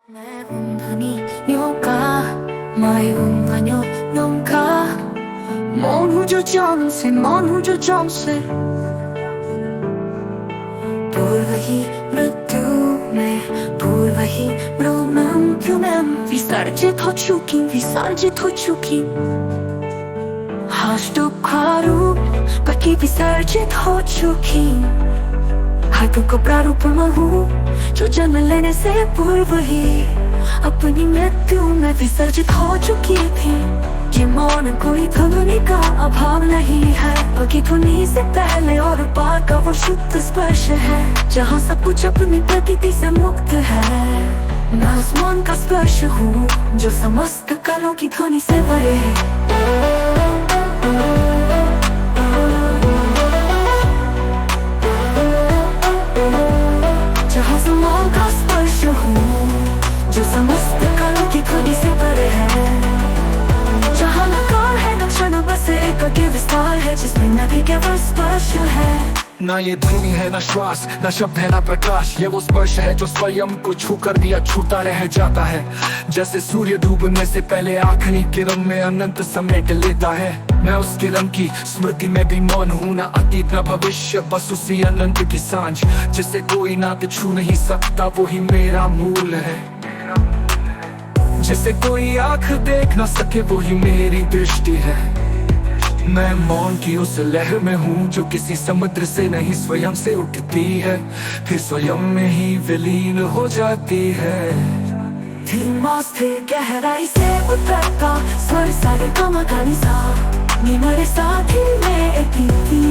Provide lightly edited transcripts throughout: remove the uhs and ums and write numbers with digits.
Meron nyoka, may nyoka. Mon hujo jamse, mon hujo jamse. Purvahi mृत्यु में, purvahi mृत्यु विसर्जित हो चुकी. हाश दुखारू, बाकी विसर्जित हो चुकी. हाथों को प्रारूप में हूँ जो जन्म लेने से पूर्व ही अपनी मृत्यु में विसर्जित हो चुकी थी. ये मौन कोई ध्वनि का अभाव नहीं है, बल्कि ध्वनि से पहले और बाद का वो शुद्ध स्पर्श है, जहाँ सब कुछ अपनी प्रकृति से मुक्त है. मैं उस मौन का स्पर्श हूँ जो समस्त कालों की ध्वनि से परे है. जो समस्त कालों की ध्वनि से परे है, जहाँ नकार है न क्षण बस एक विस्तार है, जिसमें नदी केवल स्पर्श है. ना ये ध्वनि है ना श्वास, ना शब्द है ना प्रकाश. ये वो स्पर्श है जो स्वयं को छू कर दिया छूता रह जाता है. जैसे सूर्य डूबने से पहले आखिरी किरण में अनंत समेट लेता है. मैं उस किरण की स्मृति में भी मौन हूँ, ना अतीत ना भविष्य, बस उसी अनंत की सांझ जिसे कोई ना छू नहीं सकता. वो ही मेरा मूल है, जिसे कोई आंख देख ना सके, वो ही मेरी दृष्टि है. मैं मौन की उस लहर में हूँ जो किसी समुद्र से नहीं स्वयं से उठती है, फिर स्वयं में ही विलीन हो जाती है. धीमा स्थिर गहराई से उतरता स्वर सारे कमकानी सा, मेरे साथ ही में एक थी.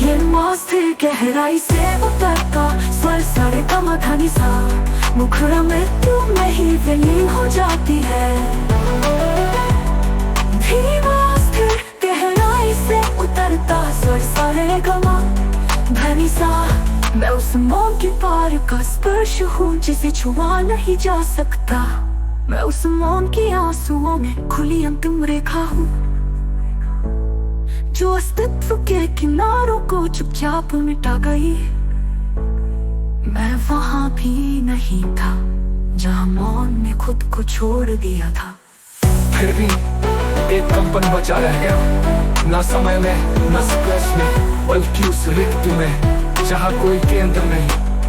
ये स्थिर गहराई से उतरता स्वर सारे कमकानी सा, मुखड़ा मृत्यु में ही विलीन हो जाती है. धीमा स्थिर गहराई से उतरता स्वर सारे कमकानी सा. मैं उस मौन की पार का स्पर्श हूँ जिसे छुआ नहीं जा सकता. मैं उस मौन की आंसुओं में खुली अंतिम रेखा हूँ, जो अस्तित्व के किनारों को चुपचाप मिटा गई. मैं वहां भी नहीं था जहाँ मौन ने खुद को छोड़ दिया था. फिर भी एक कंपन बचा रह गया, ना समय में ना स्पेस में, बल्कि उस रिक्ति में जहाँ कोई केंद्र नहीं,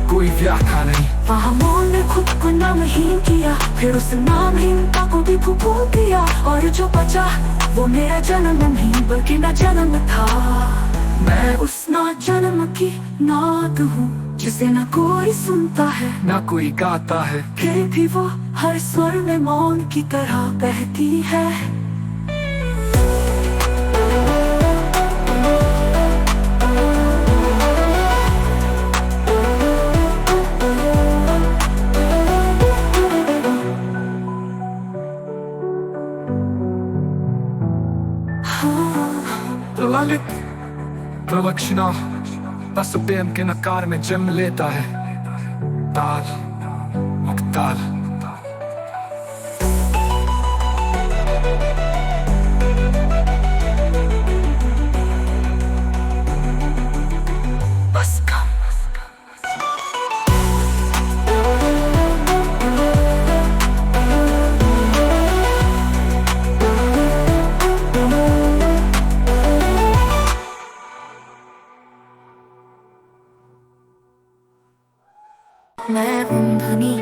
कोई व्याख्या नहीं. वहाँ मौन ने खुद को नामहीन किया, फिर उस नामहीनता को भी फूंक दिया. और जो बचा वो मेरा जन्म नहीं बल्कि ना जन्म था. मैं उस ना जन्म की नाद हूँ जिसे ना कोई सुनता है ना कोई गाता है, फिर भी वो हर स्वर में मौन की तरह बहती है. ललित प्रलक्षणा बस प्रेम के नकार में जन्म लेता है. ताल मुक्ताल बस कम मैं ध्वनि